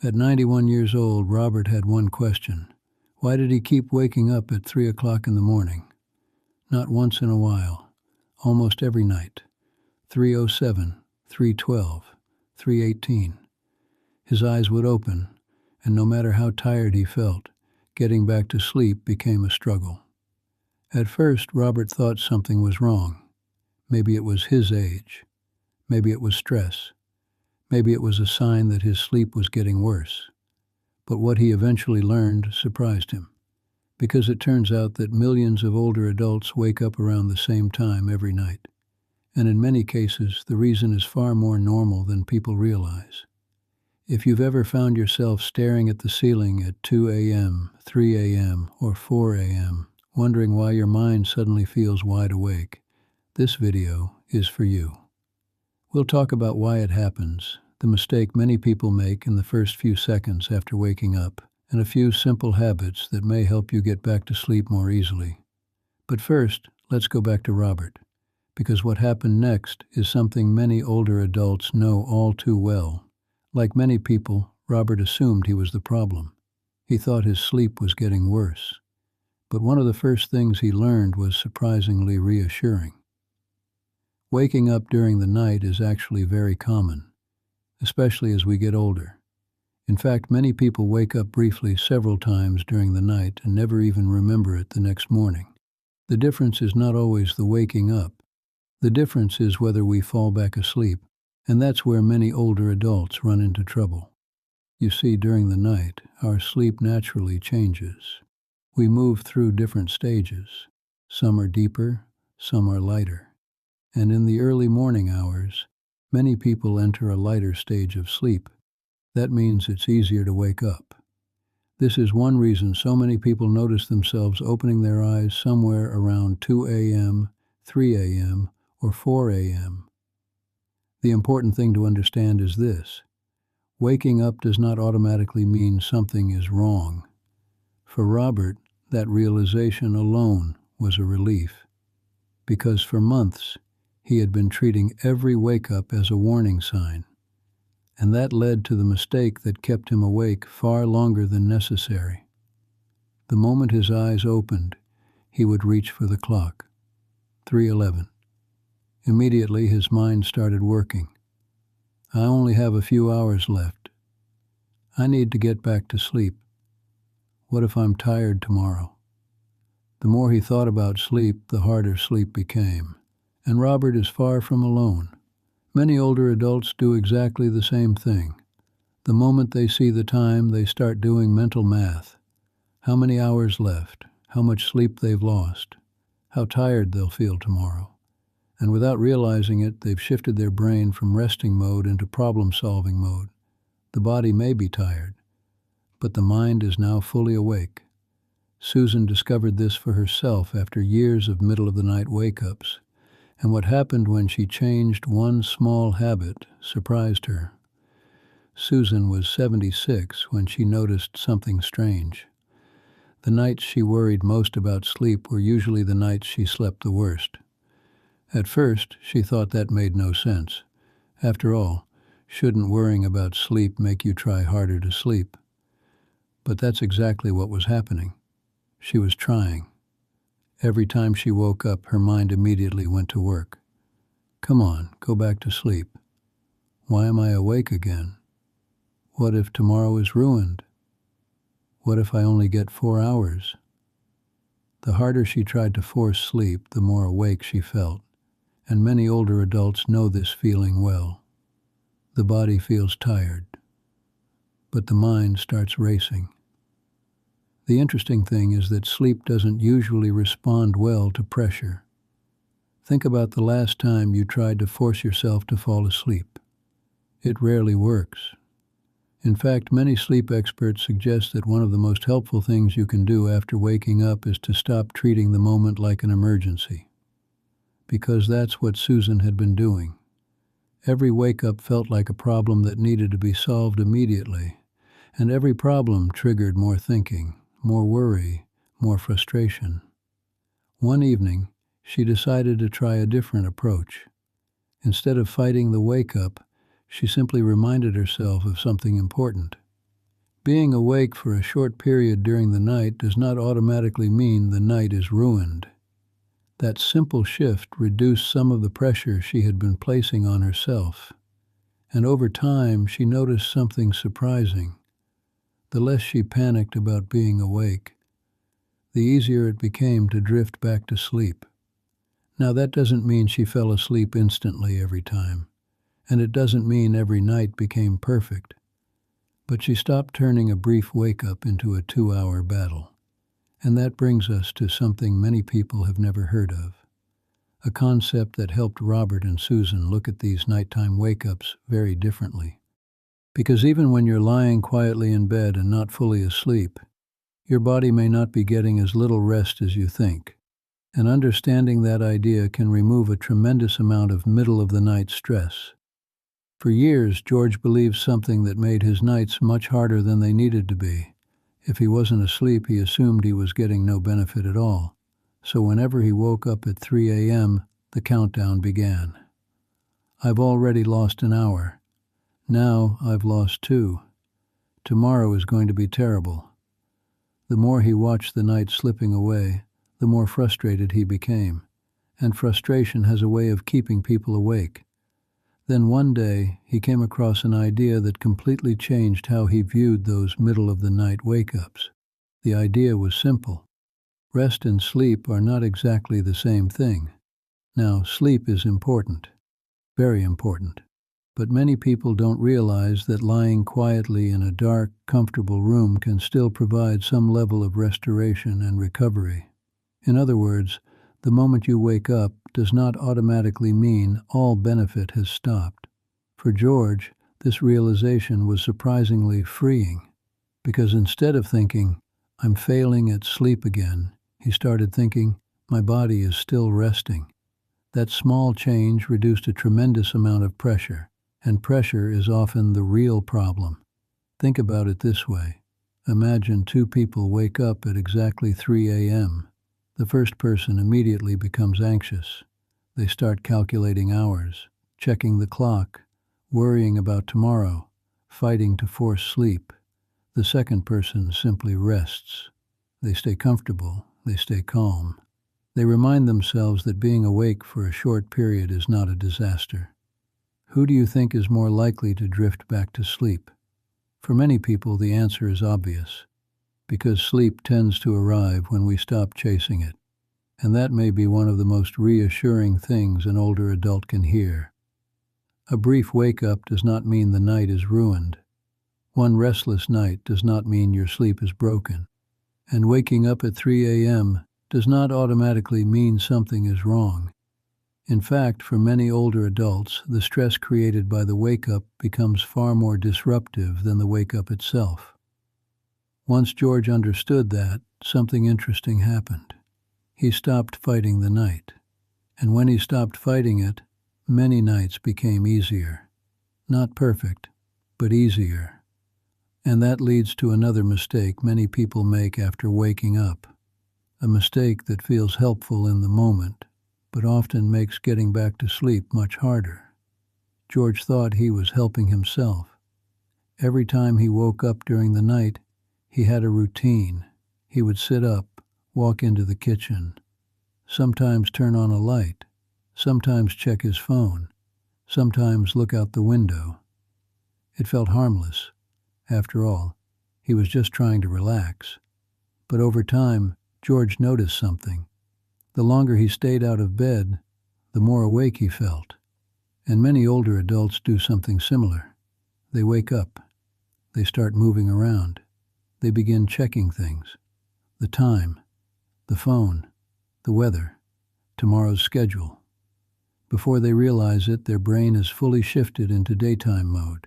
At 91 years old, Robert had one question. Why did he keep waking up at 3 o'clock in the morning? Not once in a while. Almost every night. 3:07, 3:12, 3:18. His eyes would open, and no matter how tired he felt, getting back to sleep became a struggle. At first, Robert thought something was wrong. Maybe it was his age. Maybe it was stress. Maybe it was a sign that his sleep was getting worse. But what he eventually learned surprised him, because it turns out that millions of older adults wake up around the same time every night. And in many cases, the reason is far more normal than people realize. If you've ever found yourself staring at the ceiling at 2 a.m., 3 a.m., or 4 a.m., wondering why your mind suddenly feels wide awake, this video is for you. We'll talk about why it happens, the mistake many people make in the first few seconds after waking up, and a few simple habits that may help you get back to sleep more easily. But first, let's go back to Robert, because what happened next is something many older adults know all too well. Like many people, Robert assumed he was the problem. He thought his sleep was getting worse. But one of the first things he learned was surprisingly reassuring. Waking up during the night is actually very common, especially as we get older. In fact, many people wake up briefly several times during the night and never even remember it the next morning. The difference is not always the waking up. The difference is whether we fall back asleep, and that's where many older adults run into trouble. You see, during the night, our sleep naturally changes. We move through different stages. Some are deeper, some are lighter. And in the early morning hours, many people enter a lighter stage of sleep. That means it's easier to wake up. This is one reason so many people notice themselves opening their eyes somewhere around 2 a.m., 3 a.m., or 4 a.m. The important thing to understand is this. Waking up does not automatically mean something is wrong. For Robert, that realization alone was a relief, because for months he had been treating every wake-up as a warning sign, and that led to the mistake that kept him awake far longer than necessary. The moment his eyes opened, he would reach for the clock. 3:11. Immediately his mind started working. I only have a few hours left. I need to get back to sleep. What if I'm tired tomorrow? The more he thought about sleep, the harder sleep became. And Robert is far from alone. Many older adults do exactly the same thing. The moment they see the time, they start doing mental math. How many hours left? How much sleep they've lost? How tired they'll feel tomorrow? And without realizing it, they've shifted their brain from resting mode into problem-solving mode. The body may be tired, but the mind is now fully awake. Susan discovered this for herself after years of middle-of-the-night wake-ups, and what happened when she changed one small habit surprised her. Susan was 76 when she noticed something strange. The nights she worried most about sleep were usually the nights she slept the worst. At first, she thought that made no sense. After all, shouldn't worrying about sleep make you try harder to sleep? But that's exactly what was happening. She was trying. Every time she woke up, her mind immediately went to work. Come on, go back to sleep. Why am I awake again? What if tomorrow is ruined? What if I only get 4 hours? The harder she tried to force sleep, the more awake she felt. And many older adults know this feeling well. The body feels tired, but the mind starts racing. The interesting thing is that sleep doesn't usually respond well to pressure. Think about the last time you tried to force yourself to fall asleep. It rarely works. In fact, many sleep experts suggest that one of the most helpful things you can do after waking up is to stop treating the moment like an emergency. Because that's what Susan had been doing. Every wake-up felt like a problem that needed to be solved immediately, and every problem triggered more thinking, more worry, more frustration. One evening, she decided to try a different approach. Instead of fighting the wake-up, she simply reminded herself of something important. Being awake for a short period during the night does not automatically mean the night is ruined. That simple shift reduced some of the pressure she had been placing on herself, and over time she noticed something surprising. The less she panicked about being awake, the easier it became to drift back to sleep. Now that doesn't mean she fell asleep instantly every time, and it doesn't mean every night became perfect, but she stopped turning a brief wake-up into a 2-hour battle. And that brings us to something many people have never heard of, a concept that helped Robert and Susan look at these nighttime wake-ups very differently. Because even when you're lying quietly in bed and not fully asleep, your body may not be getting as little rest as you think. And understanding that idea can remove a tremendous amount of middle-of-the-night stress. For years, George believed something that made his nights much harder than they needed to be. If he wasn't asleep, he assumed he was getting no benefit at all. So whenever he woke up at 3 a.m., the countdown began. I've already lost an hour. Now I've lost 2. Tomorrow is going to be terrible. The more he watched the night slipping away, the more frustrated he became. And frustration has a way of keeping people awake. Then one day, he came across an idea that completely changed how he viewed those middle-of-the-night wake-ups. The idea was simple. Rest and sleep are not exactly the same thing. Now, sleep is important, very important, but many people don't realize that lying quietly in a dark, comfortable room can still provide some level of restoration and recovery. In other words, the moment you wake up does not automatically mean all benefit has stopped. For George, this realization was surprisingly freeing, because instead of thinking, I'm failing at sleep again, he started thinking, my body is still resting. That small change reduced a tremendous amount of pressure, and pressure is often the real problem. Think about it this way. Imagine 2 people wake up at exactly 3 a.m. The first person immediately becomes anxious. They start calculating hours, checking the clock, worrying about tomorrow, fighting to force sleep. The second person simply rests. They stay comfortable, they stay calm. They remind themselves that being awake for a short period is not a disaster. Who do you think is more likely to drift back to sleep? For many people, the answer is obvious, because sleep tends to arrive when we stop chasing it. And that may be one of the most reassuring things an older adult can hear. A brief wake-up does not mean the night is ruined. One restless night does not mean your sleep is broken. And waking up at 3 a.m. does not automatically mean something is wrong. In fact, for many older adults, the stress created by the wake-up becomes far more disruptive than the wake-up itself. Once George understood that, something interesting happened. He stopped fighting the night. And when he stopped fighting it, many nights became easier. Not perfect, but easier. And that leads to another mistake many people make after waking up. A mistake that feels helpful in the moment, but often makes getting back to sleep much harder. George thought he was helping himself. Every time he woke up during the night, he had a routine. He would sit up, walk into the kitchen, sometimes turn on a light, sometimes check his phone, sometimes look out the window. It felt harmless. After all, he was just trying to relax. But over time, George noticed something. The longer he stayed out of bed, the more awake he felt. And many older adults do something similar. They wake up. They start moving around. They begin checking things. The time, the phone, the weather, tomorrow's schedule. Before they realize it, their brain is fully shifted into daytime mode.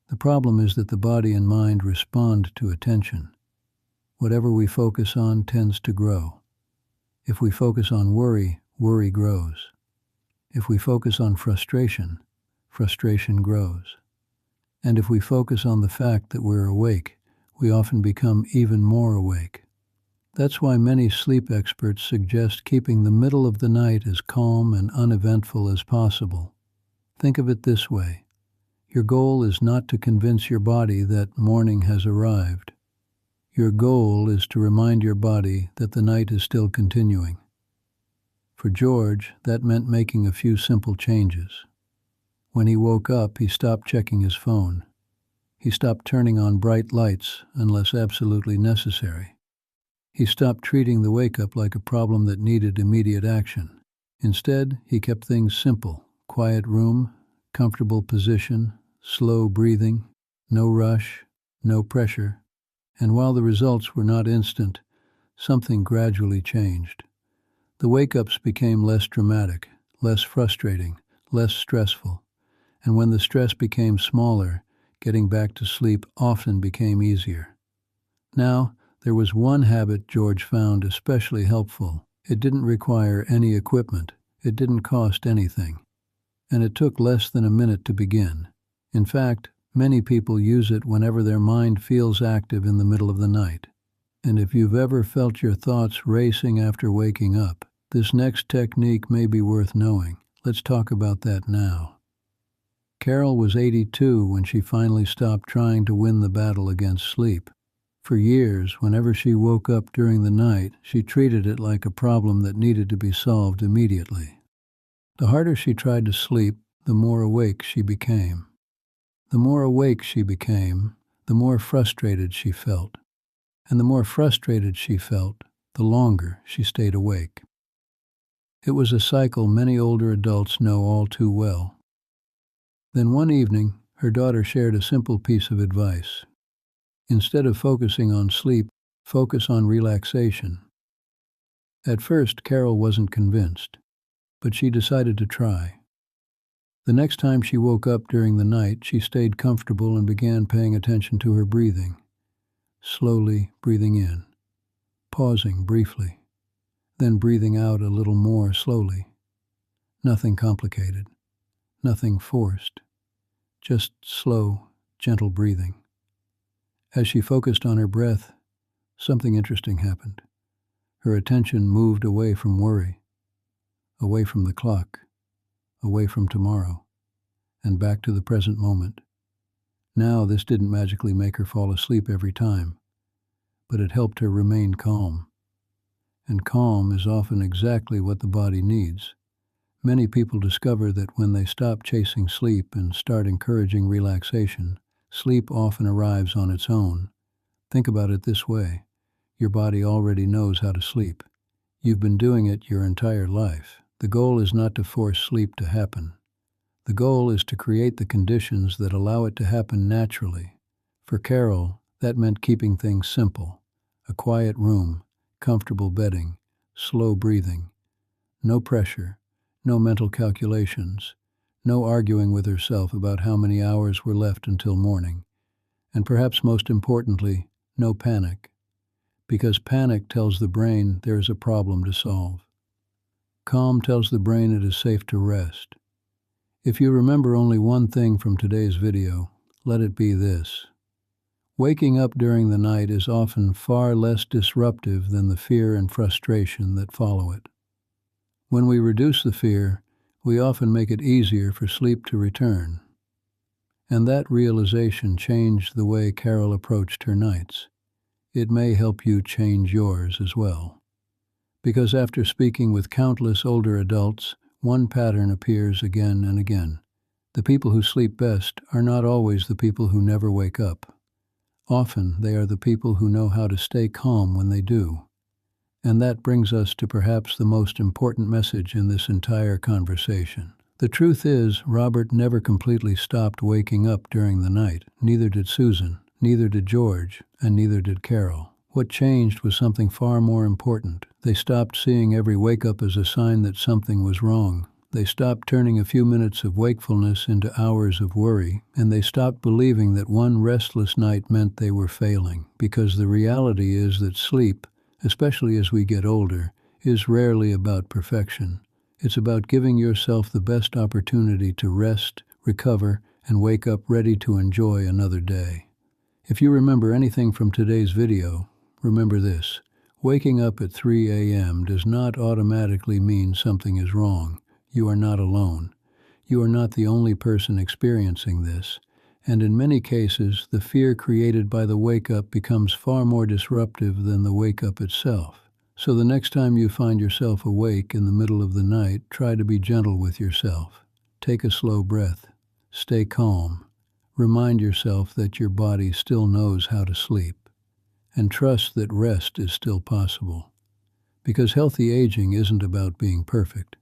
The problem is that the body and mind respond to attention. Whatever we focus on tends to grow. If we focus on worry, worry grows. If we focus on frustration, frustration grows. And if we focus on the fact that we're awake, we often become even more awake. That's why many sleep experts suggest keeping the middle of the night as calm and uneventful as possible. Think of it this way. Your goal is not to convince your body that morning has arrived. Your goal is to remind your body that the night is still continuing. For George, that meant making a few simple changes. When he woke up, he stopped checking his phone. He stopped turning on bright lights unless absolutely necessary. He stopped treating the wake-up like a problem that needed immediate action. Instead, he kept things simple: quiet room, comfortable position, slow breathing, no rush, no pressure. And while the results were not instant, something gradually changed. The wake-ups became less dramatic, less frustrating, less stressful. And when the stress became smaller, getting back to sleep often became easier. Now, there was one habit George found especially helpful. It didn't require any equipment. It didn't cost anything. And it took less than a minute to begin. In fact, many people use it whenever their mind feels active in the middle of the night. And if you've ever felt your thoughts racing after waking up, this next technique may be worth knowing. Let's talk about that now. Carol was 82 when she finally stopped trying to win the battle against sleep. For years, whenever she woke up during the night, she treated it like a problem that needed to be solved immediately. The harder she tried to sleep, the more awake she became. The more awake she became, the more frustrated she felt. And the more frustrated she felt, the longer she stayed awake. It was a cycle many older adults know all too well. Then one evening, her daughter shared a simple piece of advice. Instead of focusing on sleep, focus on relaxation. At first, Carol wasn't convinced, but she decided to try. The next time she woke up during the night, she stayed comfortable and began paying attention to her breathing. Slowly breathing in, pausing briefly, then breathing out a little more slowly. Nothing complicated, nothing forced, just slow, gentle breathing. As she focused on her breath, something interesting happened. Her attention moved away from worry, away from the clock, away from tomorrow, and back to the present moment. Now, this didn't magically make her fall asleep every time, but it helped her remain calm. And calm is often exactly what the body needs. Many people discover that when they stop chasing sleep and start encouraging relaxation, sleep often arrives on its own. Think about it this way: your body already knows how to sleep. You've been doing it your entire life. The goal is not to force sleep to happen. The goal is to create the conditions that allow it to happen naturally. For Carol, that meant keeping things simple: a quiet room, comfortable bedding, slow breathing, no pressure, no mental calculations, no arguing with herself about how many hours were left until morning, and perhaps most importantly, no panic, because panic tells the brain there is a problem to solve. Calm tells the brain it is safe to rest. If you remember only one thing from today's video, let it be this: waking up during the night is often far less disruptive than the fear and frustration that follow it. When we reduce the fear, we often make it easier for sleep to return. And that realization changed the way Carol approached her nights. It may help you change yours as well. Because after speaking with countless older adults, one pattern appears again and again. The people who sleep best are not always the people who never wake up. Often they are the people who know how to stay calm when they do. And that brings us to perhaps the most important message in this entire conversation. The truth is, Robert never completely stopped waking up during the night. Neither did Susan, neither did George, and neither did Carol. What changed was something far more important. They stopped seeing every wake-up as a sign that something was wrong. They stopped turning a few minutes of wakefulness into hours of worry, and they stopped believing that one restless night meant they were failing, because the reality is that sleep, especially as we get older, is rarely about perfection. It's about giving yourself the best opportunity to rest, recover, and wake up ready to enjoy another day. If you remember anything from today's video, remember this: waking up at 3 a.m. does not automatically mean something is wrong. You are not alone. You are not the only person experiencing this, and in many cases, the fear created by the wake-up becomes far more disruptive than the wake-up itself. So the next time you find yourself awake in the middle of the night, try to be gentle with yourself. Take a slow breath. Stay calm. Remind yourself that your body still knows how to sleep. And trust that rest is still possible. Because healthy aging isn't about being perfect.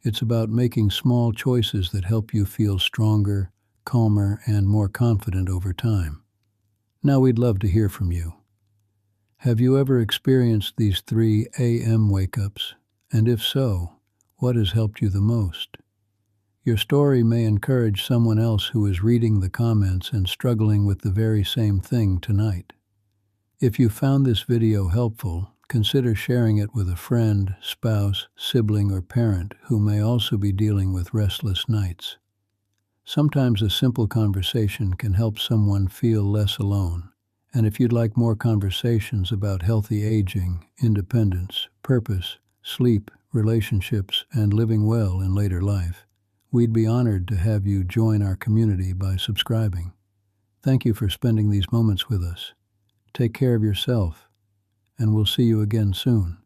It's about making small choices that help you feel stronger, calmer, and more confident over time. Now we'd love to hear from you. Have you ever experienced these 3 a.m. wake-ups? And if so, what has helped you the most? Your story may encourage someone else who is reading the comments and struggling with the very same thing tonight. If you found this video helpful, consider sharing it with a friend, spouse, sibling, or parent who may also be dealing with restless nights. Sometimes a simple conversation can help someone feel less alone. And if you'd like more conversations about healthy aging, independence, purpose, sleep, relationships, and living well in later life, we'd be honored to have you join our community by subscribing. Thank you for spending these moments with us. Take care of yourself, and we'll see you again soon.